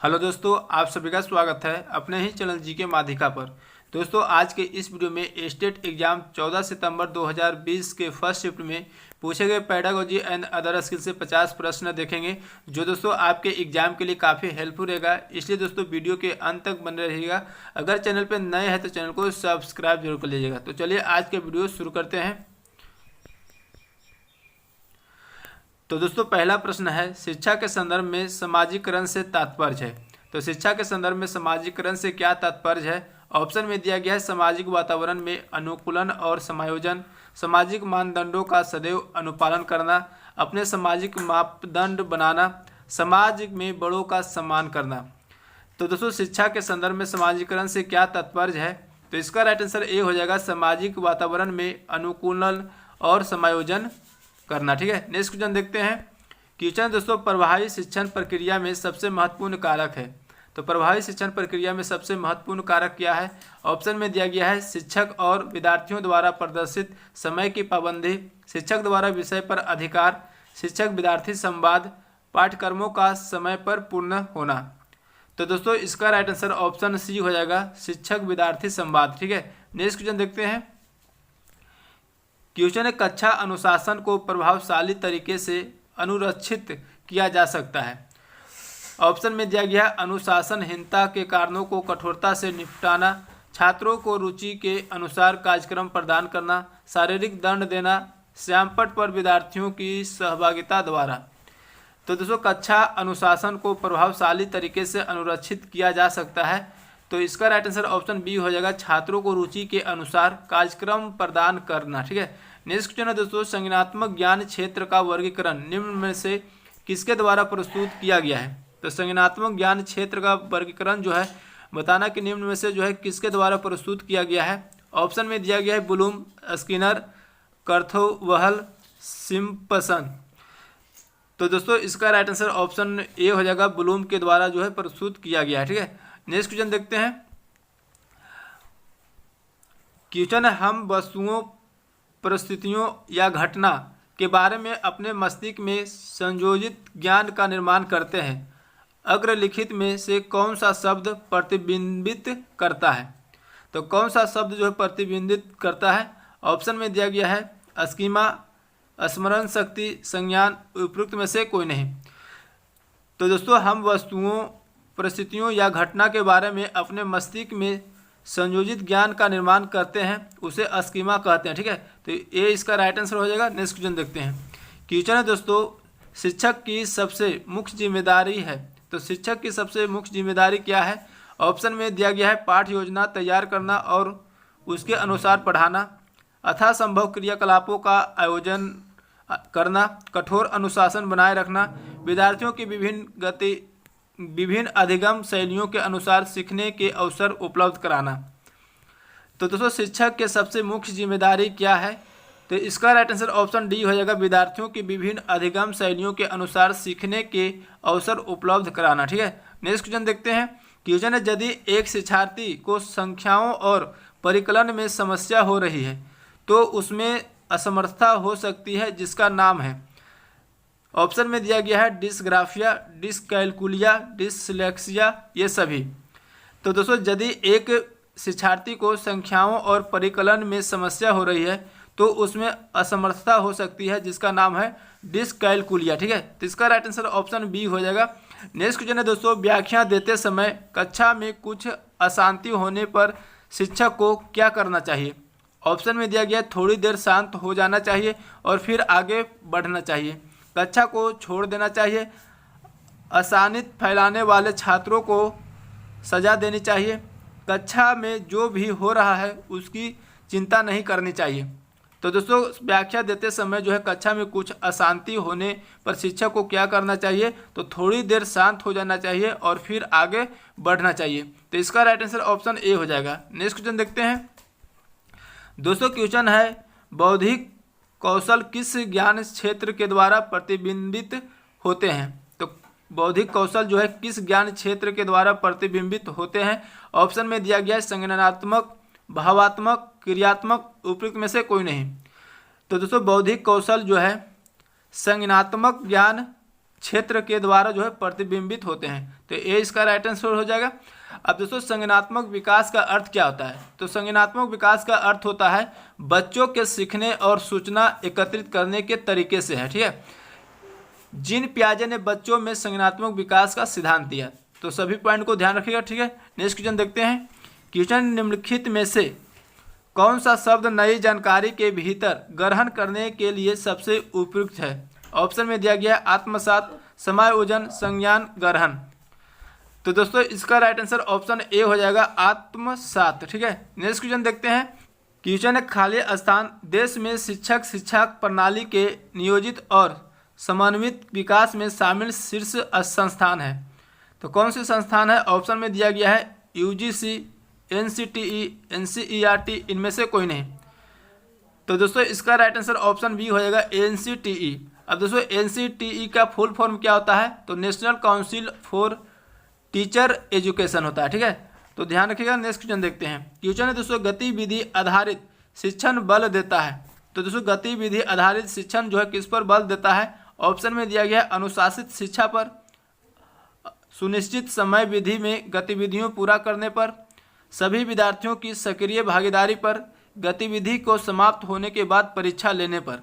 Hello दोस्तों, आप सभी का स्वागत है अपने ही चैनल जीके माध्यिका पर। दोस्तों, आज के इस वीडियो में स्टेट एग्जाम 14 सितंबर 2020 के फर्स्ट शिफ्ट में पूछे गए पेडागोजी एंड अदर स्किल से 50 प्रश्न देखेंगे, जो दोस्तों आपके एग्जाम के लिए काफ़ी हेल्पफुल रहेगा। इसलिए दोस्तों वीडियो के अंत तक बने रहिएगा। अगर चैनल पर नए हैं तो चैनल को सब्सक्राइब जरूर कर लीजिएगा। तो चलिए आज के वीडियो शुरू करते हैं। तो दोस्तों, पहला प्रश्न है, शिक्षा के संदर्भ में सामाजिकरण से तात्पर्य है। तो शिक्षा के संदर्भ में सामाजिकरण से क्या तात्पर्य है? ऑप्शन में दिया गया है सामाजिक वातावरण में अनुकूलन और समायोजन, सामाजिक मानदंडों का सदैव अनुपालन करना, अपने सामाजिक मापदंड बनाना, समाज में बड़ों का सम्मान करना। तो दोस्तों, शिक्षा के संदर्भ में सामाजिकरण से क्या तात्पर्य है? तो इसका राइट आंसर ए हो जाएगा, सामाजिक वातावरण में अनुकूलन और समायोजन करना। ठीक है, नेक्स्ट क्वेश्चन देखते हैं। क्वेश्चन दोस्तों, प्रभावी शिक्षण प्रक्रिया में सबसे महत्वपूर्ण कारक है। तो प्रभावी शिक्षण प्रक्रिया में सबसे महत्वपूर्ण कारक क्या है? ऑप्शन में दिया गया है शिक्षक और विद्यार्थियों द्वारा प्रदर्शित समय की पाबंदी, शिक्षक द्वारा विषय पर अधिकार, शिक्षक विद्यार्थी संवाद, पाठ्यक्रमों का समय पर पूर्ण होना। तो दोस्तों, इसका राइट आंसर ऑप्शन सी हो जाएगा, शिक्षक विद्यार्थी संवाद। ठीक है, नेक्स्ट क्वेश्चन देखते हैं। क्वेश्चन है, कक्षा अनुशासन को प्रभावशाली तरीके से अनुरक्षित किया जा सकता है। ऑप्शन में दिया गया है अनुशासनहीनता के कारणों को कठोरता से निपटाना, छात्रों को रुचि के अनुसार कार्यक्रम प्रदान करना, शारीरिक दंड देना, श्यामपट्ट पर विद्यार्थियों की सहभागिता द्वारा। तो दोस्तों, कक्षा अनुशासन को प्रभावशाली तरीके से अनुरक्षित किया जा सकता है। तो इसका राइट आंसर ऑप्शन बी हो जाएगा, छात्रों को रुचि के अनुसार कार्यक्रम प्रदान करना। ठीक है, नेक्स्ट क्वेश्चन है दोस्तों, संज्ञानात्मक ज्ञान क्षेत्र का वर्गीकरण निम्न में से किसके द्वारा प्रस्तुत किया गया है? तो संज्ञानात्मक ज्ञान क्षेत्र का वर्गीकरण जो है बताना कि निम्न में से जो है किसके द्वारा प्रस्तुत किया गया है। ऑप्शन में दिया गया है ब्लूम, स्किनर, कर्थोवहल, सिम्पसन। तो दोस्तों, इसका राइट आंसर ऑप्शन ए हो जाएगा, ब्लूम के द्वारा जो है प्रस्तुत किया गया है। ठीक है, नेक्स्ट क्वेश्चन देखते हैं। क्वेश्चन है, हम वस्तुओं, परिस्थितियों या घटना के बारे में अपने मस्तिष्क में संयोजित ज्ञान का निर्माण करते हैं। अग्रलिखित में से कौन सा शब्द प्रतिबिंबित करता है? तो कौन सा शब्द जो है प्रतिबिंबित करता है? ऑप्शन में दिया गया है स्कीमा, स्मरण शक्ति, संज्ञान, उपयुक्त में से कोई नहीं। तो दोस्तों, हम वस्तुओं, परिस्थितियों या घटना के बारे में अपने मस्तिष्क में संयोजित ज्ञान का निर्माण करते हैं, उसे स्कीमा कहते हैं। ठीक है, तो ये इसका राइट आंसर हो जाएगा। नेक्स्ट क्वेश्चन देखते हैं। क्वेश्चन है दोस्तों, शिक्षक की सबसे मुख्य जिम्मेदारी है। तो शिक्षक की सबसे मुख्य जिम्मेदारी क्या है? ऑप्शन में दिया गया है पाठ्य योजना तैयार करना और उसके अनुसार पढ़ाना, यथासंभव क्रियाकलापों का आयोजन करना, कठोर अनुशासन बनाए रखना, विद्यार्थियों की विभिन्न अधिगम शैलियों के अनुसार सीखने के अवसर उपलब्ध कराना। तो दोस्तों, शिक्षक के सबसे मुख्य जिम्मेदारी क्या है? तो इसका राइट आंसर ऑप्शन डी हो जाएगा, विद्यार्थियों की विभिन्न अधिगम शैलियों के अनुसार सीखने के अवसर उपलब्ध कराना। ठीक है, नेक्स्ट क्वेश्चन देखते हैं। क्वेश्चन है, यदि एक शिक्षार्थी को संख्याओं और परिकलन में समस्या हो रही है तो उसमें असमर्थता हो सकती है जिसका नाम है। ऑप्शन में दिया गया है डिस्ग्राफिया, डिसकैलकुलिया, डिसलेक्सिया, ये सभी। तो दोस्तों, यदि एक शिक्षार्थी को संख्याओं और परिकलन में समस्या हो रही है तो उसमें असमर्थता हो सकती है जिसका नाम है डिसकैलकुलिया। ठीक है, तो इसका राइट आंसर ऑप्शन बी हो जाएगा। नेक्स्ट क्वेश्चन है दोस्तों, व्याख्या देते समय कक्षा में कुछ अशांति होने पर शिक्षक को क्या करना चाहिए? ऑप्शन में दिया गया थोड़ी देर शांत हो जाना चाहिए और फिर आगे बढ़ना चाहिए, कक्षा को छोड़ देना चाहिए, अशांति फैलाने वाले छात्रों को सजा देनी चाहिए, कक्षा में जो भी हो रहा है उसकी चिंता नहीं करनी चाहिए। तो दोस्तों, व्याख्या देते समय जो है कक्षा में कुछ अशांति होने पर शिक्षक को क्या करना चाहिए? तो थोड़ी देर शांत हो जाना चाहिए और फिर आगे बढ़ना चाहिए। तो इसका राइट आंसर ऑप्शन ए हो जाएगा। नेक्स्ट क्वेश्चन देखते हैं। दोस्तों, क्वेश्चन है, बौद्धिक कौशल किस ज्ञान क्षेत्र के द्वारा प्रतिबिंबित होते हैं? तो बौद्धिक कौशल जो है किस ज्ञान क्षेत्र के द्वारा प्रतिबिंबित होते हैं? ऑप्शन में दिया गया है संज्ञानात्मक, भावात्मक, क्रियात्मक, उपयुक्त में से कोई नहीं। तो दोस्तों, बौद्धिक कौशल जो है संज्ञानात्मक ज्ञान क्षेत्र के द्वारा जो है प्रतिबिंबित होते हैं। तो ये इसका राइट आंसर हो जाएगा। अब दोस्तों संज्ञानात्मक विकास का अर्थ क्या होता है? तो संज्ञानात्मक विकास का अर्थ होता है बच्चों के सीखने और सूचना एकत्रित करने के तरीके से है, ठीक है। जीन पियाजे ने बच्चों में संज्ञानात्मक विकास का सिद्धांत दिया। तो सभी पॉइंट को ध्यान रखिएगा, ठीक है। नेक्स्ट क्वेश्चन देखते हैं। क्वेश्चन निम्नलिखित में से कौन सा शब्द नई जानकारी के भीतर ग्रहण करने के लिए सबसे उपयुक्त है? ऑप्शन में दिया गया है आत्मसात, समायोजन, संज्ञान, ग्रहण। तो दोस्तों इसका राइट आंसर ऑप्शन ए हो जाएगा आत्मसात, ठीक है। नेक्स्ट क्वेश्चन देखते हैं। क्वेश्चन है खाली स्थान देश में शिक्षा प्रणाली के नियोजित और समन्वित विकास में शामिल शीर्ष संस्थान है। तो कौन सी संस्थान है? ऑप्शन में दिया गया है यूजीसी, एनसीटीई, एनसीईआरटी, इनमें से कोई नहीं। तो दोस्तों इसका राइट आंसर ऑप्शन बी हो जाएगा एनसीटीई। अब दोस्तों एनसीटीई का फुल फॉर्म क्या होता है? तो national council for teacher education होता है, ठीक है। तो ध्यान रखिएगा। नेक्स्ट क्वेश्चन देखते हैं। क्वेश्चन है दोस्तों गतिविधि आधारित शिक्षण बल देता है। तो दोस्तों गतिविधि आधारित शिक्षण जो है किस पर बल देता है? ऑप्शन में दिया गया है अनुशासित शिक्षा पर, सुनिश्चित समय विधि में गतिविधियों पूरा करने पर, सभी विद्यार्थियों की सक्रिय भागीदारी पर, गतिविधि को समाप्त होने के बाद परीक्षा लेने पर।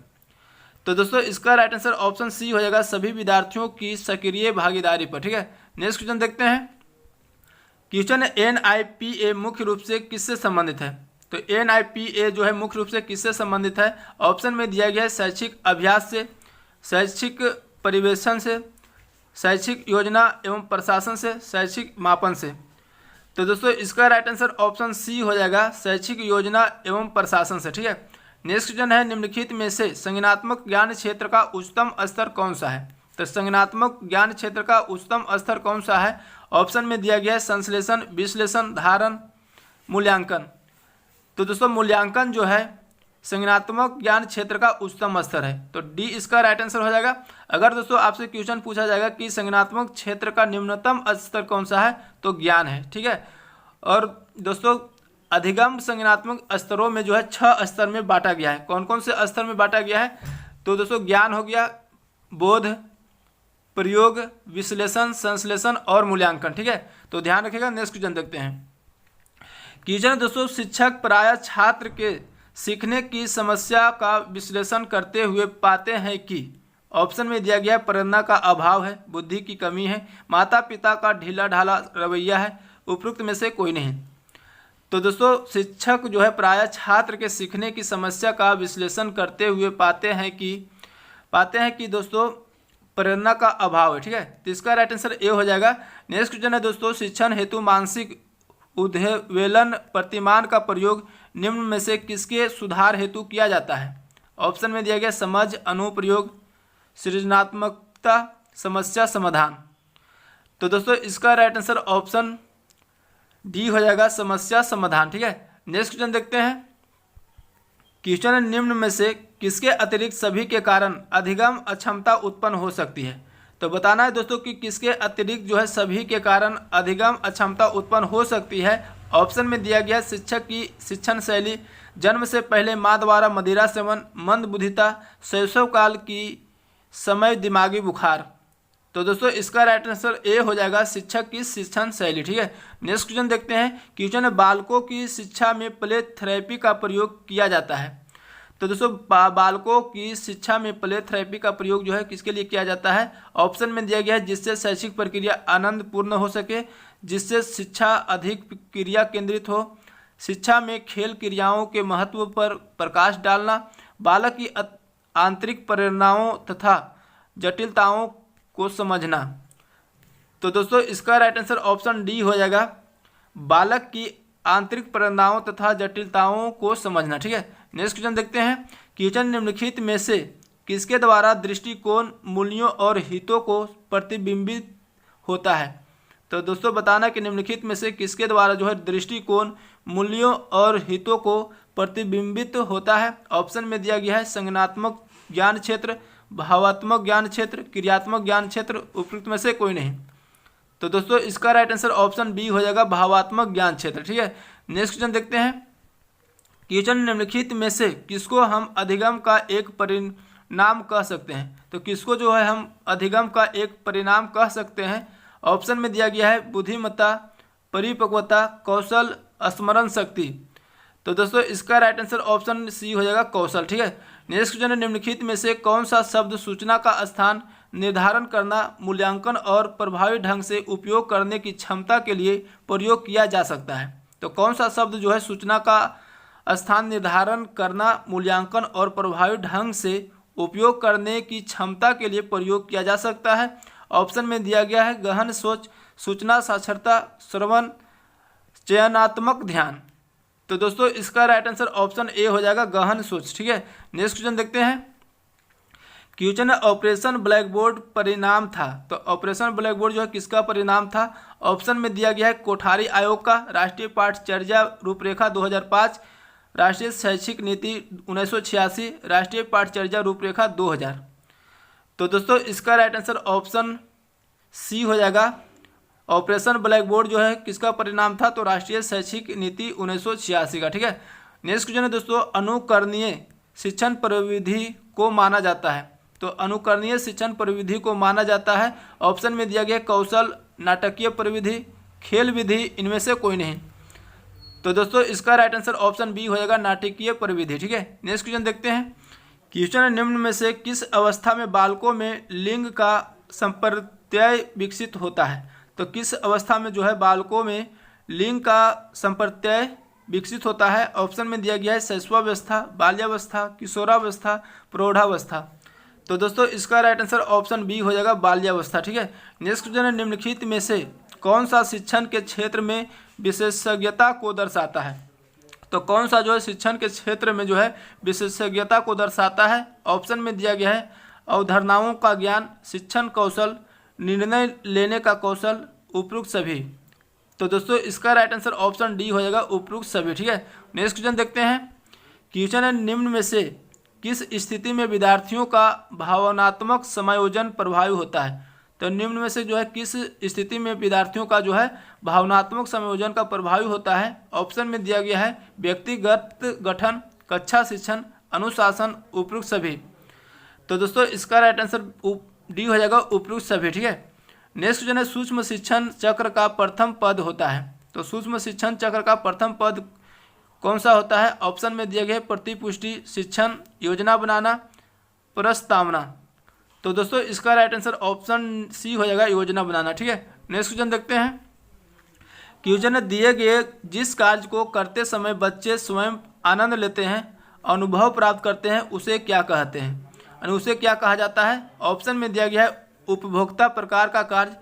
तो दोस्तों इसका राइट आंसर ऑप्शन सी हो जाएगा सभी विद्यार्थियों की सक्रिय भागीदारी पर, ठीक है। नेक्स्ट क्वेश्चन देखते हैं। क्वेश्चन एनआईपीए मुख्य रूप से किससे संबंधित है? तो एनआईपीए जो है मुख्य रूप से किससे संबंधित है? ऑप्शन में दिया गया है शैक्षिक अभ्यास से, शैक्षिक परिवेशन से, शैक्षिक योजना एवं प्रशासन से, शैक्षिक मापन से। तो दोस्तों इसका राइट आंसर ऑप्शन सी हो जाएगा शैक्षिक योजना एवं प्रशासन से, ठीक है। नेक्स्ट क्वेश्चन है निम्नलिखित में से संज्ञानात्मक ज्ञान क्षेत्र का उच्चतम स्तर कौन सा है? तो संज्ञानात्मक ज्ञान क्षेत्र का उच्चतम स्तर कौन सा है? ऑप्शन में दिया गया है संश्लेषण, विश्लेषण, धारण, मूल्यांकन। तो दोस्तों मूल्यांकन जो है संज्ञानात्मक ज्ञान क्षेत्र का उच्चतम स्तर है। तो डी इसका राइट आंसर हो जाएगा। अगर दोस्तों आपसे क्वेश्चन पूछा जाएगा कि संज्ञानात्मक क्षेत्र का निम्नतम स्तर कौन सा है, तो ज्ञान है, ठीक है। और दोस्तों अधिगम संज्ञानात्मक स्तरों में जो है 6 स्तर में बांटा गया है। कौन कौन से स्तर में बांटा गया है? तो दोस्तों ज्ञान हो गया, बोध, प्रयोग, विश्लेषण, संश्लेषण और मूल्यांकन, ठीक है। तो ध्यान रखिएगा। नेक्स्ट क्वेश्चन देखते हैं। क्वेश्चन दोस्तों शिक्षक प्रायः छात्र के सीखने की समस्या का विश्लेषण करते हुए पाते हैं कि ऑप्शन में दिया गया प्रेरणा का अभाव है, बुद्धि की कमी है, माता पिता का ढीला ढाला रवैया है, उपरोक्त में से कोई नहीं। तो दोस्तों शिक्षक जो है प्रायः छात्र के सीखने की समस्या का विश्लेषण करते हुए पाते हैं कि दोस्तों प्रेरणा का अभाव है, ठीक है। तो इसका राइट आंसर ए हो जाएगा। नेक्स्ट क्वेश्चन है दोस्तों शिक्षण हेतु मानसिक उद्वेलन प्रतिमान का प्रयोग निम्न में से किसके सुधार हेतु किया जाता है? ऑप्शन में दिया गया समझ, अनुप्रयोग, सृजनात्मकता, समस्या समाधान। तो दोस्तों इसका राइट आंसर ऑप्शन डी हो जाएगा समस्या समाधान, ठीक है। नेक्स्ट क्वेश्चन देखते हैं। क्वेश्चन निम्न में से किसके अतिरिक्त सभी के कारण अधिगम अक्षमता उत्पन्न हो सकती है? तो बताना है दोस्तों कि किसके अतिरिक्त जो है सभी के कारण अधिगम अक्षमता उत्पन्न हो सकती है। ऑप्शन में दिया गया शिक्षक की शिक्षण शैली, जन्म से पहले माँ द्वारा मदिरा सेवन, मंद बुद्धिता, शैशव काल की समय दिमागी बुखार। तो दोस्तों इसका राइट आंसर ए हो जाएगा शिक्षक की शिक्षण शैली, ठीक है। नेक्स्ट क्वेश्चन देखते हैं। क्वेश्चन है बालकों की शिक्षा में प्ले थेरेपी का प्रयोग किया जाता है। तो दोस्तों बालकों की शिक्षा में प्ले थेरेपी का प्रयोग जो है किसके लिए किया जाता है? ऑप्शन में दिया गया है जिससे शैक्षिक प्रक्रिया आनंदपूर्ण हो सके, जिससे शिक्षा अधिक क्रिया केंद्रित हो, शिक्षा में खेल क्रियाओं के महत्व पर प्रकाश डालना, बालक की आंतरिक प्रेरणाओं तथा जटिलताओं को समझना। तो दोस्तों इसका राइट आंसर ऑप्शन डी हो जाएगा बालक की आंतरिक प्रेरणाओं तथा जटिलताओं को समझना, ठीक है। नेक्स्ट क्वेश्चन देखते हैं। क्वेश्चन निम्नलिखित में से किसके द्वारा दृष्टिकोण, मूल्यों और हितों को प्रतिबिंबित होता है? तो दोस्तों बताना कि निम्नलिखित में से किसके द्वारा जो है दृष्टिकोण, मूल्यों और हितों को प्रतिबिंबित होता है? ऑप्शन में दिया गया है संज्ञानात्मक ज्ञान क्षेत्र, भावात्मक ज्ञान क्षेत्र, क्रियात्मक ज्ञान क्षेत्र, उपयुक्त में से कोई नहीं। तो दोस्तों इसका राइट आंसर ऑप्शन बी हो जाएगा भावात्मक ज्ञान क्षेत्र, ठीक है। नेक्स्ट क्वेश्चन देखते हैं। क्वेश्चन निम्नलिखित में से किसको हम अधिगम का एक नाम कह सकते हैं। तो किसको जो है हम अधिगम का एक परिणाम कह सकते हैं? ऑप्शन में दिया गया है बुद्धिमत्ता, परिपक्वता, कौशल, स्मरण शक्ति। तो दोस्तों इसका राइट आंसर ऑप्शन सी हो जाएगा, कौशल। ठीक है। नेक्स्ट क्वेश्चन है, निम्नलिखित में से कौन सा शब्द सूचना का स्थान निर्धारण करना, मूल्यांकन और प्रभावी ढंग से उपयोग करने की क्षमता के लिए प्रयोग किया जा सकता है? तो कौन सा शब्द जो है सूचना का स्थान निर्धारण करना, मूल्यांकन और प्रभावी ढंग से उपयोग करने की क्षमता के लिए प्रयोग किया जा सकता है? ऑप्शन में दिया गया है गहन सोच, सूचना साक्षरता, श्रवण, चयनात्मक ध्यान। तो दोस्तों इसका राइट आंसर ऑप्शन ए हो जाएगा, गहन सोच। ठीक है। नेक्स्ट क्वेश्चन देखते हैं। क्वेश्चन है, ऑपरेशन ब्लैक बोर्ड परिणाम था। तो ऑपरेशन ब्लैक बोर्ड जो है किसका परिणाम था? ऑप्शन में दिया गया है कोठारी आयोग का, राष्ट्रीय पाठचर्या रूपरेखा 2005, राष्ट्रीय शैक्षिक नीति 1986, राष्ट्रीय पाठचर्या रूपरेखा 2000। तो दोस्तों इसका राइट आंसर ऑप्शन सी हो जाएगा। ऑपरेशन ब्लैक बोर्ड जो है किसका परिणाम था? तो राष्ट्रीय शैक्षिक नीति 1986 का। ठीक है। नेक्स्ट क्वेश्चन है दोस्तों, अनुकरणीय शिक्षण प्रविधि को माना जाता है। तो अनुकरणीय शिक्षण प्रविधि को माना जाता है। ऑप्शन में दिया गया कौशल, नाटकीय प्रविधि, खेल विधि, इनमें से कोई नहीं। तो दोस्तों इसका राइट आंसर ऑप्शन बी हो जाएगा, नाटकीय प्रविधि। ठीक है। नेक्स्ट क्वेश्चन देखते हैं। क्वेश्चन निम्न में से किस अवस्था में बालकों में लिंग का संप्रत्यय विकसित होता है? तो किस अवस्था में जो है बालकों में लिंग का संप्रत्यय विकसित होता है? ऑप्शन में दिया गया है शैशवावस्था, बाल्यावस्था, किशोरावस्था, प्रौढ़ावस्था। तो दोस्तों इसका राइट आंसर ऑप्शन बी हो जाएगा, बाल्यावस्था। ठीक है। नेक्स्ट क्वेश्चन है, निम्नलिखित में से कौन सा शिक्षण के क्षेत्र में विशेषज्ञता को दर्शाता है? तो कौन सा जो है शिक्षण के क्षेत्र में जो है विशेषज्ञता को दर्शाता है? ऑप्शन में दिया गया है अवधारणाओं का ज्ञान, शिक्षण कौशल, निर्णय लेने का कौशल, उपयुक्त सभी। तो दोस्तों इसका राइट आंसर ऑप्शन डी हो जाएगा, उपयुक्त सभी। ठीक है। नेक्स्ट क्वेश्चन देखते हैं। क्वेश्चन है, निम्न में से किस स्थिति में विद्यार्थियों का भावनात्मक समायोजन प्रभावी होता है? तो निम्न में से जो है किस स्थिति में विद्यार्थियों का जो है भावनात्मक समायोजन का प्रभावी होता है? ऑप्शन में दिया गया है व्यक्तिगत गठन, कक्षा शिक्षण, अनुशासन, उपयुक्त सभी। तो दोस्तों इसका राइट आंसर डी हो जाएगा, उपयुक्त सभी। ठीक है। नेक्स्ट क्वेश्चन है, सूक्ष्म शिक्षण चक्र का प्रथम पद होता है। तो सूक्ष्म शिक्षण चक्र का प्रथम पद कौन सा होता है? ऑप्शन में दिया गया है प्रतिपुष्टि, शिक्षण, योजना बनाना, प्रस्तावना। तो दोस्तों इसका राइट आंसर ऑप्शन सी हो जाएगा, योजना बनाना। ठीक है। नेक्स्ट क्वेश्चन देखते हैं। क्वेश्चन है, दिए गए जिस कार्य को करते समय बच्चे स्वयं आनंद लेते हैं, अनुभव प्राप्त करते हैं, उसे क्या कहते हैं? और उसे क्या कहा जाता है? ऑप्शन में दिया गया है उपभोक्ता प्रकार का कार्य,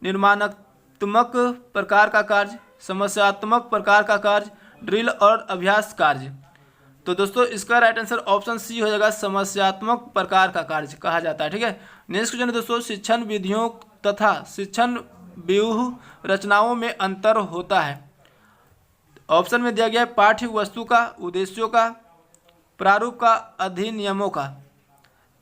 निर्माणात्मक प्रकार का कार्य, समस्यात्मक प्रकार का कार्य, ड्रिल और अभ्यास कार्य। तो दोस्तों इसका राइट आंसर ऑप्शन सी हो जाएगा, समस्यात्मक प्रकार का कार्य कहा जाता है। ठीक है। नेक्स्ट क्वेश्चन है दोस्तों, शिक्षण विधियों तथा शिक्षण व्यूह रचनाओं में अंतर होता है। ऑप्शन में दिया गया है पाठ्य वस्तु का, उद्देश्यों का, प्रारूप का, अधिनियमों का।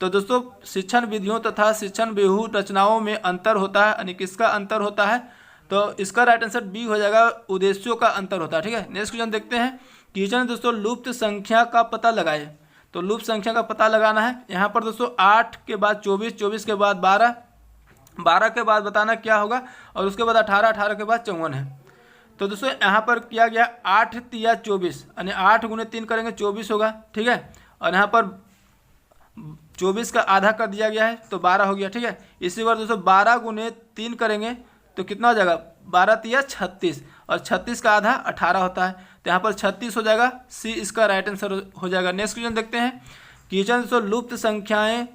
तो दोस्तों शिक्षण विधियों तथा शिक्षण व्यूह रचनाओं में अंतर होता है, यानी किसका अंतर होता है? तो इसका राइट आंसर बी हो जाएगा, उद्देश्यों का अंतर होता है। ठीक है। नेक्स्ट क्वेश्चन देखते हैं। क्वेश्चन दोस्तों, लुप्त संख्या का पता लगाए। तो लुप्त संख्या का पता लगाना है। यहाँ पर दोस्तों 8 के बाद 24, 24 के बाद 12, 12 के बाद बताना क्या होगा, और उसके बाद 18, 18 के बाद 54 है। तो दोस्तों यहाँ पर किया गया 8 तिया 24, यानी 8 गुने 3 करेंगे 24 होगा। ठीक है। और यहाँ पर 24 का आधा कर दिया गया है तो 12 हो गया। ठीक है। इसी बार दोस्तों 12 गुने 3 करेंगे तो कितना हो जाएगा? 12 तिया 36, और 36 का आधा 18 होता है, तो यहाँ पर 36 हो जाएगा। सी इसका राइट आंसर हो जाएगा। नेक्स्ट क्वेश्चन देखते हैं। क्वेश्चन दोस्तों, लुप्त संख्याएं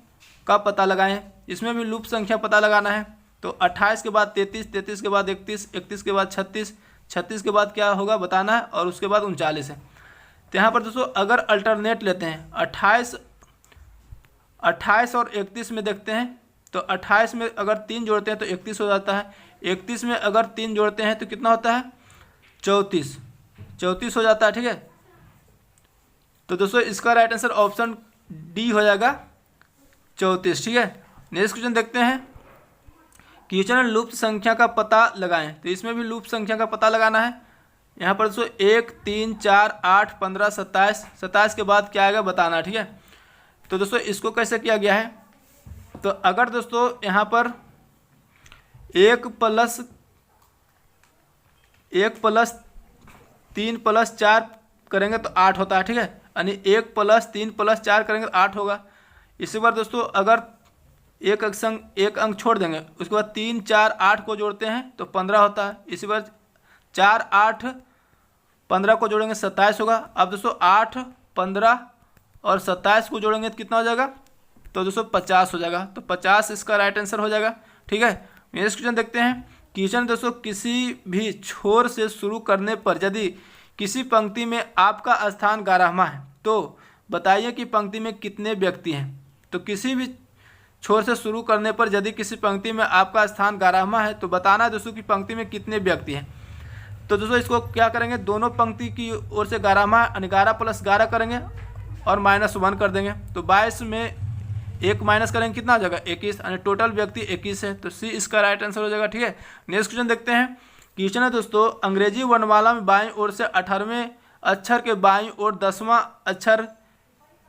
का पता लगाएं। इसमें भी लुप्त संख्या पता लगाना है। तो 28 के बाद 33, 33 के बाद 31, 31 के बाद 36, 36 के बाद क्या होगा बताना है, और उसके बाद 39 है। तो यहाँ पर दोस्तों अगर अल्टरनेट लेते हैं 28 और 31 में देखते हैं, तो 28 में अगर 3 जोड़ते हैं तो 31 हो जाता है, 31 में अगर 3 जोड़ते हैं तो कितना होता है? 34 हो जाता है। ठीक है। तो दोस्तों इसका राइट आंसर ऑप्शन डी हो जाएगा, 34। ठीक है। नेक्स्ट क्वेश्चन देखते हैं। क्वेश्चन लुप्त संख्या का पता लगाएं। तो इसमें भी लुप्त संख्या का पता लगाना है। यहाँ पर दोस्तों 1, 3, 4, 8, 15, 27, 27 के बाद क्या आएगा बताना। ठीक है। तो दोस्तों इसको कैसे किया गया है, तो अगर दोस्तों यहाँ पर 1 + 3 + 4 करेंगे तो 8 होता है, ठीक है, यानी 1 + 3 + 4 करेंगे तो 8 होगा। इसी बार दोस्तों अगर एक अंक छोड़ देंगे, उसके बाद 3 4 8 को जोड़ते हैं तो 15 होता है। इसी बार 4 8 15 को जोड़ेंगे 27 होगा। अब दोस्तों 8 15 और 27 को जोड़ेंगे तो कितना हो जाएगा, तो दोस्तों 50 हो जाएगा। तो 50 इसका राइट आंसर हो जाएगा, ठीक है। नेक्स्ट क्वेश्चन देखते हैं। क्वेश्चन दोस्तों, किसी भी छोर से शुरू करने पर यदि किसी पंक्ति में आपका स्थान 11वां है तो बताइए कि पंक्ति में कितने व्यक्ति हैं। तो किसी भी छोर से शुरू करने पर यदि किसी पंक्ति में आपका स्थान 11वां है तो बताना है दोस्तों कि पंक्ति में कितने व्यक्ति हैं। तो दोस्तों इसको क्या करेंगे, दोनों पंक्ति की ओर से 11वां यानी 11 + 11 करेंगे और -1 कर देंगे। तो 22 में 1 माइनस करेंगे कितना हो जाएगा, 21, यानी टोटल व्यक्ति 21 है। तो सी इसका राइट आंसर हो जाएगा, ठीक है। नेक्स्ट क्वेश्चन देखते हैं। क्वेश्चन है दोस्तों, अंग्रेजी वर्णमाला में बाईं ओर से 18वें अक्षर के बाईं ओर 10वां अक्षर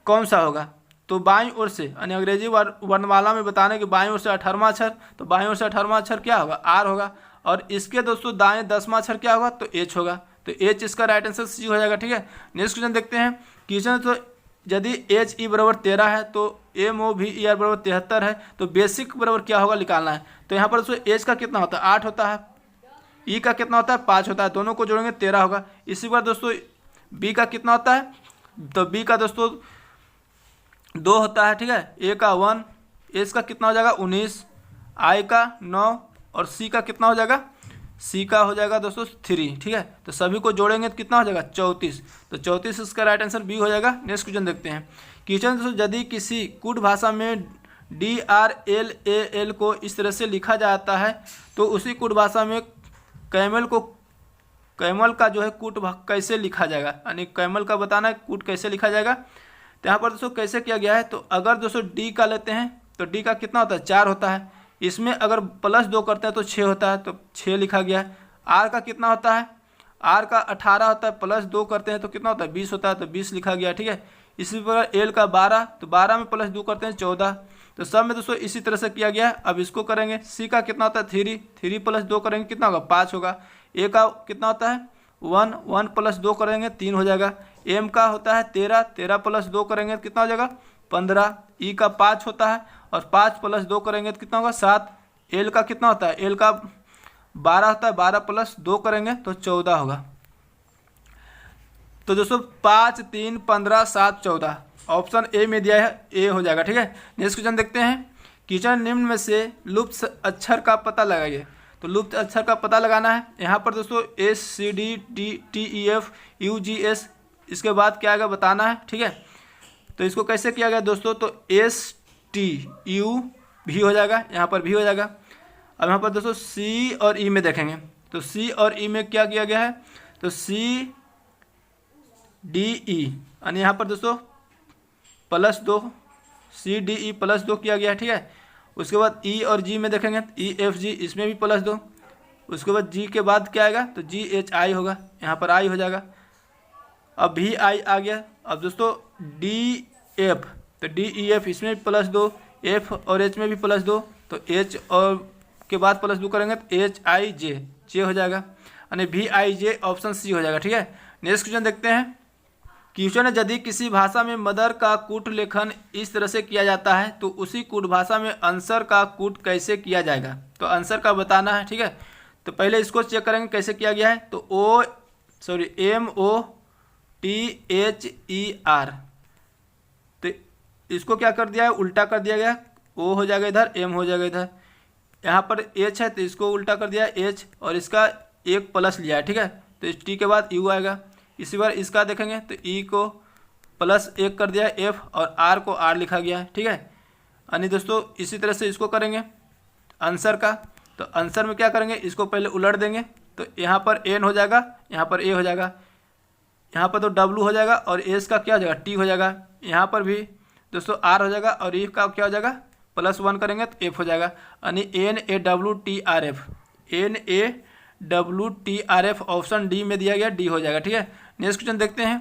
कौन सा होगा। तो बाईं ओर से यानी अंग्रेजी वर्णमाला में बताने कि बाईं ओर से 18वां अक्षर, तो बाईं ओर से 18वां अक्षर क्या होगा, आर होगा। और इसके दोस्तों दाएं 10वां अक्षर क्या होगा, तो एच होगा। तो एच इसका राइट आंसर सी हो जाएगा, ठीक है। नेक्स्ट क्वेश्चन देखते हैं। क्वेश्चन तो यदि एच ई बराबर 13 है तो M O V E R बराबर 73 है, तो बेसिक बराबर क्या होगा निकालना है। तो यहाँ पर दोस्तों एच का कितना होता है, 8 होता है, ई का कितना होता है, 5 होता है, दोनों को जोड़ेंगे 13 होगा। इसी बार दोस्तों बी का कितना होता है, तो बी का दोस्तों 2 होता है, ठीक है, ए का 1, एच का कितना हो जाएगा 19, आई का 9 और सी का कितना हो जाएगा, सी का हो जाएगा दोस्तों 3, ठीक है। तो सभी को जोड़ेंगे तो कितना हो जाएगा 34, तो 34 इसका राइट आंसर बी हो जाएगा। नेक्स्ट क्वेश्चन देखते हैं। क्वेश्चन दोस्तों, यदि किसी कूट भाषा में DRLAL को इस तरह से लिखा जाता है तो उसी कूट भाषा में कैमल का जो है कूट कैसे लिखा जाएगा, यानी कैमल का बताना है कूट कैसे लिखा जाएगा। तो यहाँ पर दोस्तों कैसे किया गया है, तो अगर दोस्तों डी का लेते हैं तो डी का कितना होता है 4 होता है, इसमें अगर +2 करते हैं तो 6 होता है, तो 6 लिखा गया है। आर का कितना होता है, आर का 18 होता है, +2 करते हैं तो कितना होता है 20 होता है, तो 20 लिखा गया, ठीक है। इसी प्रकार एल का 12, तो 12 में +2 करते हैं 14, तो सब में दोस्तों इसी तरह से किया गया है। अब इसको करेंगे। सी का कितना होता है 3, 3 + 2 करेंगे कितना होगा 5 होगा। ए का कितना होता है 1, 1 + 2 करेंगे 3 हो जाएगा। एम का होता है 13, 13 + 2 करेंगे तो कितना हो जाएगा 15। ई का 5 होता है और 5 + 2 करेंगे तो कितना होगा 7। एल का कितना होता है, एल का 12 होता है, 12 + 2 करेंगे तो 14 होगा। तो दोस्तों 5 3 15 7 14 ऑप्शन ए में दिया है, ए हो जाएगा, ठीक है। नेक्स्ट क्वेश्चन देखते हैं। क्वेश्चन निम्न में से लुप्त अक्षर का पता लगाइए। तो लुप्त अक्षर का पता लगाना है। यहाँ पर दोस्तों SCDTEF इसके बाद क्या आएगा बताना है, ठीक है। तो इसको कैसे किया गया दोस्तों, तो STU भी हो जाएगा, यहाँ पर भी हो जाएगा। अब यहाँ पर दोस्तों सी और ई में देखेंगे, तो सी और ई में क्या किया गया है, तो CDE यानी यहाँ पर दोस्तों +2 CDE +2 किया गया है, ठीक है। उसके बाद ई और जी में देखेंगे, EFG इसमें भी +2। उसके बाद जी के बाद क्या आएगा, तो GHI होगा, यहाँ पर आई हो जाएगा। अब भी आई आ गया। अब दोस्तों DF, तो DEF इसमें भी +2, F और H में भी +2, तो H और के बाद +2 करेंगे तो HIJ हो जाएगा, यानी VIJ ऑप्शन सी हो जाएगा, ठीक है। नेक्स्ट क्वेश्चन देखते हैं। क्वेश्चन है, यदि किसी भाषा में मदर का कूट लेखन इस तरह से किया जाता है तो उसी कूट भाषा में आंसर का कूट कैसे किया जाएगा। तो आंसर का बताना है, ठीक है। तो पहले इसको चेक करेंगे कैसे किया गया है। तो MOTHER, तो इसको क्या कर दिया है, उल्टा कर दिया गया, O हो जाएगा इधर, M हो जाएगा इधर। यहाँ पर H है तो इसको उल्टा कर दिया H और इसका एक प्लस लिया है, ठीक है। तो इस T के बाद U आएगा। इसी बार इसका देखेंगे तो E को +1 कर दिया F और R को R लिखा गया है, ठीक है। यानी दोस्तों इसी तरह से इसको करेंगे आंसर का। तो आंसर में क्या करेंगे, इसको पहले उलट देंगे, तो यहाँ पर N हो जाएगा, यहाँ पर A हो जाएगा, यहाँ पर तो W हो जाएगा और S का क्या हो जाएगा T हो जाएगा। यहाँ पर भी दोस्तों R हो जाएगा और E का क्या हो जाएगा +1 करेंगे तो F हो जाएगा, यानी NAWTRF ऑप्शन डी में दिया गया, डी हो जाएगा, ठीक है। नेक्स्ट क्वेश्चन देखते हैं।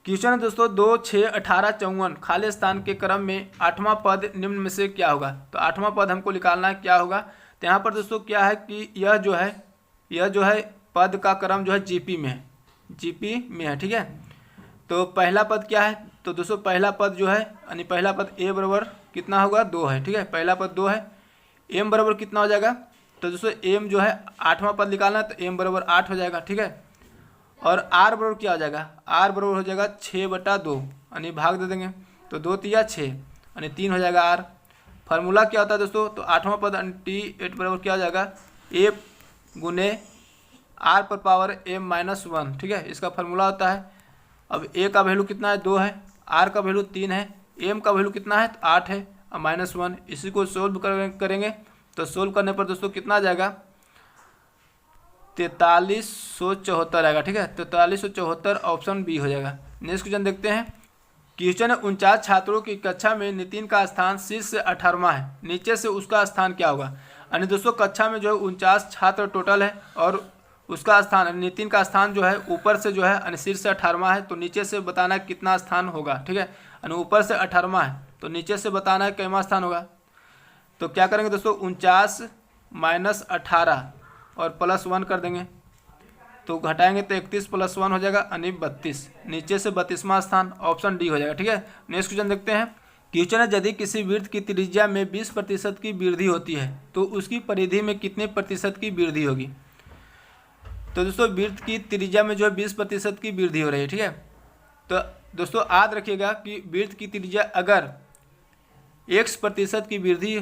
क्वेश्चन है दोस्तों 2, 6, 18, 54 खाली स्थान के क्रम में 8वां पद निम्न में से क्या होगा। तो 8वां पद हमको निकालना है, क्या होगा। तो यहाँ पर दोस्तों क्या है कि यह जो है पद का क्रम जो है जीपी में है, जीपी में है, ठीक है। तो पहला पद क्या है, तो दोस्तों पहला पद जो है यानी पहला पद ए बराबर कितना होगा 2 है, ठीक है। पहला पद 2 है, एम बराबर कितना हो जाएगा, तो दोस्तों एम जो है 8वां पद निकालना है तो एम बराबर 8 हो जाएगा, ठीक है। और आर बराबर क्या हो जाएगा, आर बराबर हो जाएगा 6/2 यानी भाग दे देंगे तो 2 तिया 6 यानी 3 हो जाएगा आर। फार्मूला क्या होता है दोस्तों, तो 8वां पद T8 बराबर क्या हो जाएगा ए गुने आर पर पावर m-1, ठीक है। इसका फार्मूला होता है। अब ए का वैल्यू कितना है 2 है, आर का वैल्यू 3 है, एम का वैल्यू कितना है 8 है और -1। इसी को सोल्व करेंगे तो सोल्व करने पर दोस्तों कितना आ जाएगा 4374 आएगा, ठीक है। 4374 ऑप्शन बी हो जाएगा। नेक्स्ट क्वेश्चन देखते हैं। क्वेश्चन है 49 छात्रों की कक्षा में नितिन का स्थान शीर्ष से 18वां है, नीचे से उसका स्थान क्या होगा। यानी दोस्तों कक्षा में जो है 49 छात्र टोटल है और उसका स्थान नितिन का स्थान जो है ऊपर से जो है यानी शीर्ष से 18वां है, तो नीचे से बताना है कितना स्थान होगा, ठीक है। यानी ऊपर से 18वां है तो नीचे से बताना है कितना स्थान होगा। तो क्या करेंगे दोस्तों 49 - 18 और +1 कर देंगे तो घटाएंगे तो 31 + 1 हो जाएगा यानी 32, नीचे से 32वां स्थान ऑप्शन डी हो जाएगा, ठीक है। नेक्स्ट क्वेश्चन देखते हैं। क्वेश्चन है यदि किसी वृत्त की त्रिज्या में 20% की वृद्धि होती है तो उसकी परिधि में कितने प्रतिशत की वृद्धि होगी। तो दोस्तों वृत्त की त्रिज्या में जो है 20% की वृद्धि हो रही है, ठीक है। तो दोस्तों याद रखिएगा कि वृत्त की त्रिज्या अगर x% की वृद्धि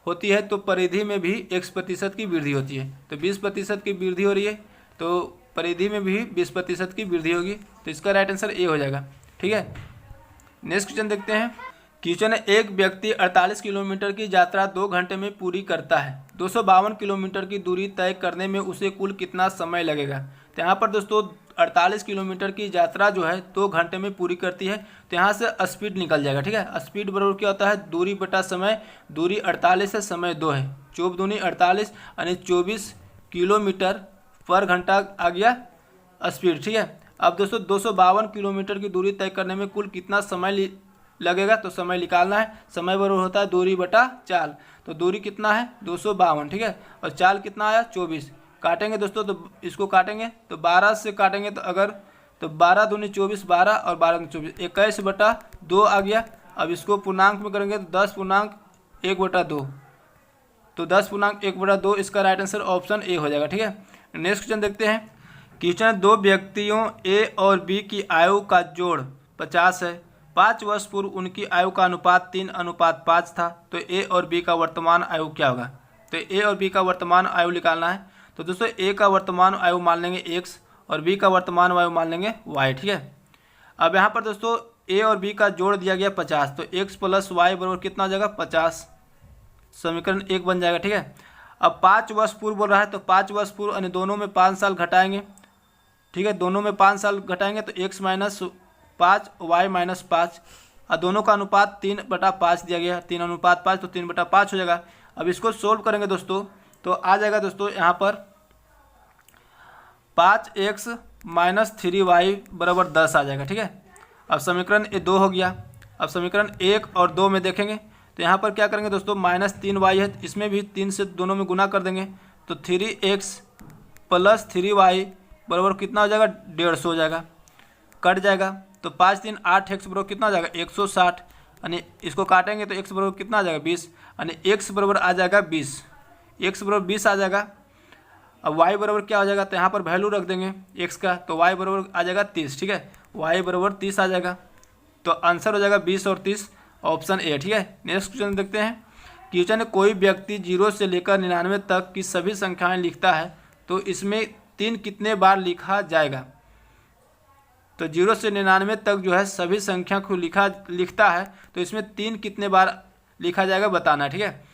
होती है तो परिधि में भी x% की वृद्धि होती है। तो 20% की वृद्धि हो रही है तो परिधि में भी 20% की वृद्धि होगी, तो इसका राइट आंसर ए हो जाएगा, ठीक है। नेक्स्ट क्वेश्चन देखते हैं। क्वेश्चन है एक व्यक्ति 48 किलोमीटर की यात्रा 2 घंटे में पूरी करता है, 252 किलोमीटर की दूरी तय करने में उसे कुल कितना समय लगेगा। तो यहाँ पर दोस्तों 48 किलोमीटर की यात्रा जो है 2 घंटे में पूरी करती है, तो यहाँ से स्पीड निकल जाएगा, ठीक है। स्पीड बराबर क्या होता है दूरी बटा समय, दूरी 48 है समय 2 है, 24 दूनी 48 यानी 24 किलोमीटर पर घंटा आ गया स्पीड, ठीक है। अब दोस्तों 252 किलोमीटर की दूरी तय करने में कुल कितना समय लगेगा, तो समय निकालना है। समय बराबर होता है दूरी बटा चाल, तो दूरी कितना है 252, ठीक है। और चाल कितना आया 24, काटेंगे दोस्तों तो इसको काटेंगे तो 12 से काटेंगे तो अगर तो 12 दूनी 24 12 और 12 दूनी 24 21/2 आ गया। अब इसको पूर्णांक में करेंगे तो 10.1/2, तो 10.1/2 इसका राइट आंसर ऑप्शन ए हो जाएगा, ठीक है। नेक्स्ट क्वेश्चन देखते हैं। क्वेश्चन 2 व्यक्तियों ए और बी की आयु का जोड़ 50 है, 5 वर्ष पूर्व उनकी आयु का अनुपात 3:5 था, तो ए और बी का वर्तमान आयु क्या होगा। तो ए और बी का वर्तमान आयु निकालना है। तो दोस्तों ए का वर्तमान आयु मान लेंगे x और बी का वर्तमान आयु मान लेंगे y, ठीक है। अब यहाँ पर दोस्तों ए और बी का जोड़ दिया गया 50, तो x + y बराबर कितना हो जाएगा 50, समीकरण 1 बन जाएगा, ठीक है। अब 5 वर्ष पूर्व बोल रहा है तो 5 वर्ष पूर्व यानी दोनों में 5 साल घटाएंगे, ठीक है। दोनों में 5 साल घटाएंगे तो x - 5 y - 5 और दोनों का अनुपात 3/5 दिया गया है, 3:5 तो 3/5 हो जाएगा। अब इसको सोल्व करेंगे दोस्तों तो आ जाएगा दोस्तों यहाँ पर 5x - 3y बराबर 10 आ जाएगा, ठीक है। अब समीकरण 2 हो गया। अब समीकरण 1 और 2 में देखेंगे तो यहाँ पर क्या करेंगे दोस्तों -3y है, इसमें भी 3 से दोनों में गुना कर देंगे तो 3x + 3y बराबर कितना हो जाएगा 150 हो जाएगा, कट जाएगा। तो 5 3 8x बराबर कितना आ जाएगा 160, यानी इसको काटेंगे तो x बराबर कितना आ जाएगा 20, यानी x बराबर आ जाएगा 20, x बराबर 20 आ जाएगा। अब y बराबर क्या हो जाएगा तो यहाँ पर वैल्यू रख देंगे x का, तो y बराबर आ जाएगा 30, ठीक है। y बराबर 30 आ जाएगा, तो आंसर हो जाएगा 20 और 30 ऑप्शन ए, ठीक है। नेक्स्ट क्वेश्चन देखते हैं। क्वेश्चन कोई व्यक्ति 0 से लेकर 99 तक की सभी संख्याएं लिखता है तो इसमें 3 कितने बार लिखा जाएगा। तो 0 से 99 तक जो है सभी संख्या को लिखता है तो इसमें 3 कितने बार लिखा जाएगा बताना है, ठीक है।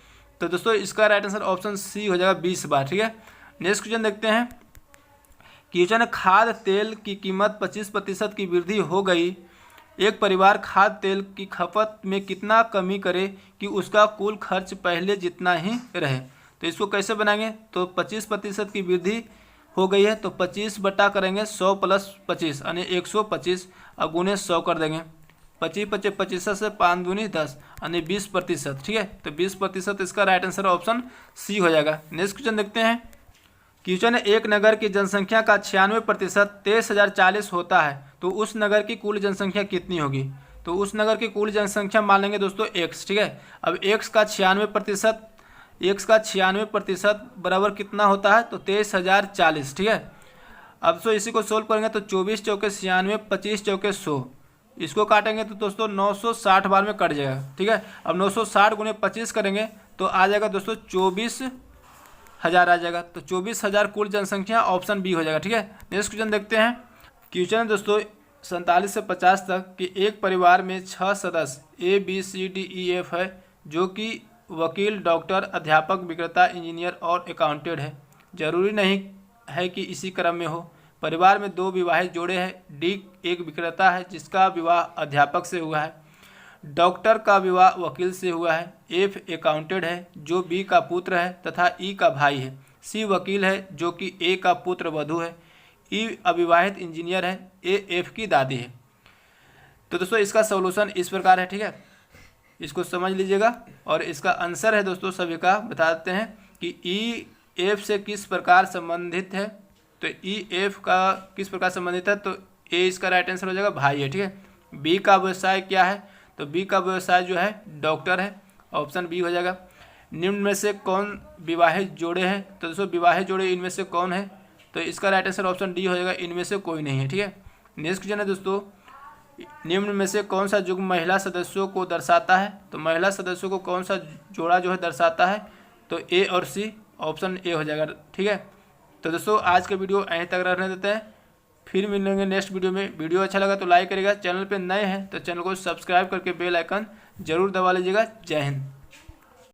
तो दोस्तों इसका राइट आंसर ऑप्शन सी हो जाएगा 20 बार, ठीक है। नेक्स्ट क्वेश्चन देखते हैं। क्वेश्चन खाद्य तेल की कीमत 25% की वृद्धि हो गई, एक परिवार खाद्य तेल की खपत में कितना कमी करे कि उसका कुल खर्च पहले जितना ही रहे। तो इसको कैसे बनाएंगे तो 25% की वृद्धि हो गई है तो 25 बटा करेंगे 100 प्लस 25 यानी 125 और गुने 100 कर देंगे। 25 से 5 दूनी 10 यानी 20%। ठीक है, तो 20% इसका राइट आंसर ऑप्शन सी हो जाएगा। नेक्स्ट क्वेश्चन देखते हैं। क्वेश्चन है, एक नगर की जनसंख्या का 96% 23,040 होता है तो उस नगर की कुल जनसंख्या कितनी होगी। तो उस नगर की कुल जनसंख्या मान लेंगे दोस्तों x। ठीक है, अब x का 96% बराबर कितना होता है तो 23,040। ठीक है, अब तो इसी को सोल्व करेंगे तो 24 चौके 96, 25 चौके 100, इसको काटेंगे तो दोस्तों 960 बार में कट जाएगा। ठीक है, अब 960 गुने 25 करेंगे तो आ जाएगा दोस्तों 24,000 आ जाएगा। तो 24,000 कुल जनसंख्या ऑप्शन बी हो जाएगा। ठीक है, नेक्स्ट क्वेश्चन देखते हैं। क्वेश्चन है दोस्तों 47 से 50 तक कि एक परिवार में 6 सदस्य ABCDEF है जो कि वकील, डॉक्टर, अध्यापक, विक्रेता, इंजीनियर और अकाउंटेंट है। जरूरी नहीं है कि इसी क्रम में हो। परिवार में 2 विवाहित जोड़े हैं। डी एक विक्रेता है जिसका विवाह अध्यापक से हुआ है। डॉक्टर का विवाह वकील से हुआ है। एफ अकाउंटेंट है जो बी का पुत्र है तथा ई का भाई है। सी वकील है जो कि ए का पुत्र वधू है। ई अविवाहित इंजीनियर है। ए एफ की दादी है। तो दोस्तों इसका सॉल्यूशन इस प्रकार है। ठीक है, इसको समझ लीजिएगा और इसका आंसर है दोस्तों सभी का बता देते हैं कि ई एफ से किस प्रकार संबंधित है। तो ई एफ का किस प्रकार संबंधित है तो ए इसका राइट आंसर हो जाएगा, भाई है। ठीक है, बी का व्यवसाय क्या है तो बी का व्यवसाय जो है डॉक्टर है, ऑप्शन बी हो जाएगा। निम्न में से कौन विवाहित जोड़े हैं तो दोस्तों विवाहित जोड़े इनमें से कौन है तो इसका राइट आंसर ऑप्शन डी हो जाएगा, इनमें से कोई नहीं है। ठीक है, नेक्स्ट क्वेश्चन है दोस्तों, निम्न में से कौन सा युग्म महिला सदस्यों को दर्शाता है। तो महिला सदस्यों को कौन सा जोड़ा जो है दर्शाता है तो ए और सी, ऑप्शन ए हो जाएगा। ठीक है, तो दोस्तों आज का वीडियो यहीं तक रहने देते हैं, फिर मिलेंगे नेक्स्ट वीडियो में। वीडियो अच्छा लगा तो लाइक करिएगा, चैनल पे नए हैं तो चैनल को सब्सक्राइब करके बेल आइकन जरूर दबा लीजिएगा। जय हिंद।